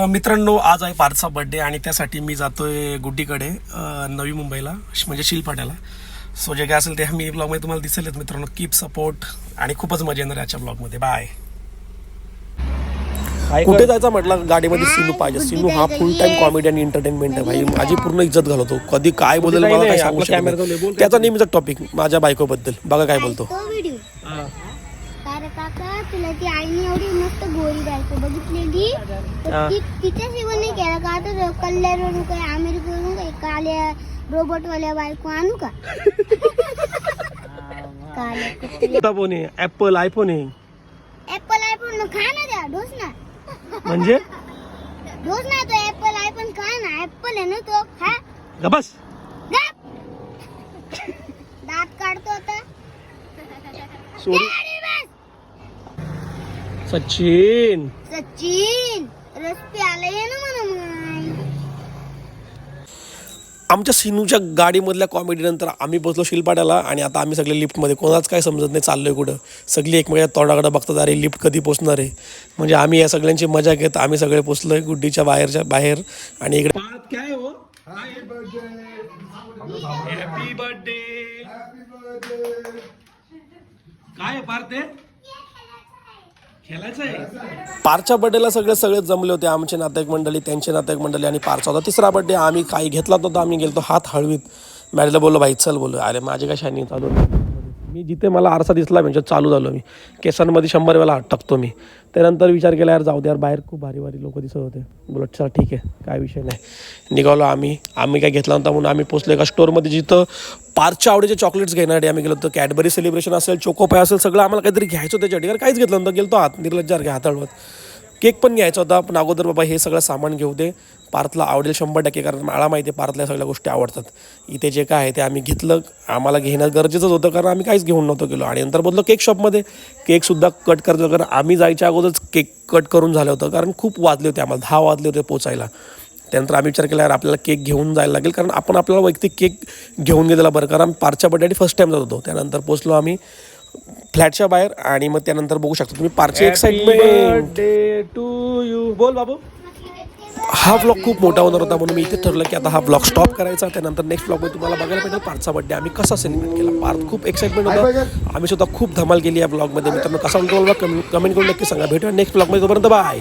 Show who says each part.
Speaker 1: मित्रांनो, आज आहे पार्थचा बर्थडे आणि त्यासाठी मी जातोय गुड्डीकडे, नवी मुंबईला, म्हणजे शिलपाड्याला. सो जे काय असेल ते मी ब्लॉगमध्ये तुम्हाला दिसेलच मित्रांनो. कीप सपोर्ट आणि खूपच मजा येणार याच्या ब्लॉगमध्ये. बाय. कुठे जायचं म्हटलं गाडीमध्ये सिनू पाहिजे. सिनू हा फुल टाइम कॉमेडी आणि एंटरटेनमेंट आहे भाई. माझी पूर्ण इज्जत घालवतो. कधी काय बोलेल मला काय सांगू शकत नाही. त्याचा नेहमीचा टॉपिक माझ्या बायकोबद्दल. बघा काय बोलतो.
Speaker 2: काका तुला ती आईने एवढी मस्त गोरी बायको बघितलेली, तिच्या शिवाय नाही केला का? आता कल्याणवरून काय अमेरिकेवरून काय काल्या रोबोट वाल्या बायको आणू का?
Speaker 1: फोन आहे, ऍपल आयफोन आहे.
Speaker 2: ऍपल आयफोन खा ना, द्या डोस ना.
Speaker 1: म्हणजे
Speaker 2: डोस ना, तो ऍपल आयफोन खा ना. ऍपल आहे ना तो, खा.
Speaker 1: बस
Speaker 2: दात काढतो आता.
Speaker 1: सचिन
Speaker 2: रस प्याला ये ना म्हणून.
Speaker 1: आमच्या सिनूच्या गाडीमधल्या कॉमेडी नंतर आम्ही बसलो शिलपाड्याला आणि आता आम्ही सगळे लिफ्टमध्ये. कोणाच काय समजत नाही चाललोय कुठं. सगळी एकमेकाच्या तोंडाकडे बघतात, अरे लिफ्ट कधी पोचणार आहे. म्हणजे आम्ही या सगळ्यांची मजा घेत आम्ही सगळे पोचलोय गुड्डीच्या बाहेर. आणि इकडे काय हो, हॅपी बर्थडे काय पार्थ खेळायचं आहे. पारच्या बर्थडेला सगळे जमले होते. आमचे नातेवाईक मंडळी, त्यांचे नातेवाईक मंडळी आणि पारचा होता तिसरा बर्थडे. आम्ही काही घेतला नव्हता. आम्ही गेलो हात हळवीत. मॅरेजला बोललो भाई चल, बोललो अरे माझे काय शानी चालू. मी जिथे मला आरसा दिसला म्हणजे चालू झालो. मी केसांमध्ये 100 वेळा हात टाकतो मी. त्यानंतर विचार केला यार जाऊ दे यार, बाहेर खूप भारी लोक दिसत होते. बोललो चला ठीक आहे काय विषय नाही. निघालो आम्ही काय घेतला नव्हता म्हणून आम्ही पोचलो एका स्टोअरमध्ये जिथं पारच्या आवडीचे चॉकलेट्स घेण्यासाठी आम्ही गेलो होतो. कॅडबरी सेलिब्रेशन असेल, चोकोपाय असेल, सगळं आम्हाला काहीतरी घ्यायचं होतं त्याच्यासाठी. काहीच घेतलं नव्हतं. गेलो हात निर्लज्जार घ्या हाताळवत. केक पण घ्यायचा होता पण अगोदर बाबा हे सगळं सामान घेऊ दे, पार्थला आवडेल 100%. कारण मला माहिती आहे पार्थला सगळ्या गोष्टी आवडतात. इथे जे काय आहे ते आम्ही घेतलं. आम्हाला घेणं गरजेचंच होतं कारण आम्ही काहीच घेऊन नव्हतो गेलो. आणि नंतर बोललो केक शॉपमध्ये केकसुद्धा कट करतो. कारण आम्ही जायच्या अगोदरच केक कट करून झालं होतं. कारण खूप वाजले होते, आम्हाला 10 वाजले होते पोचायला. त्यानंतर आम्ही विचार केला यार आपल्याला केक घेऊन जायला लागेल. कारण आपण आपल्याला वैयक्तिक केक घेऊन गेलेला बरं. कारण पारच्या बर्थडे फर्स्ट टाईम जात होतो. त्यानंतर पोचलो आम्ही फ्लॅटच्या बाहेर. आणि मग त्यानंतर बघू शकता तुम्ही पारची एक्साइटमेंट टू यू. बोल बाबू. हा व्लॉग खूप मोठा होणार होता म्हणून मी इथे ठरलं की आता हा व्लॉग स्टॉप करायचा. त्यानंतर नेक्स्ट व्लॉगमध्ये तुम्हाला बघायला पाहिजे पार्थचा बर्थडे आम्ही कसा सेलिब्रेट केला. पार्थ खूप एक्साइटमेंट होता. आम्ही सुद्धा खूप धमाल केली या व्लॉगमध्ये. मित्रांनो कसा वाटतो कमेंट करून नक्की सांगा. भेटूया नेक्स्ट व्लॉगमध्ये. तोपर्यंत बाय.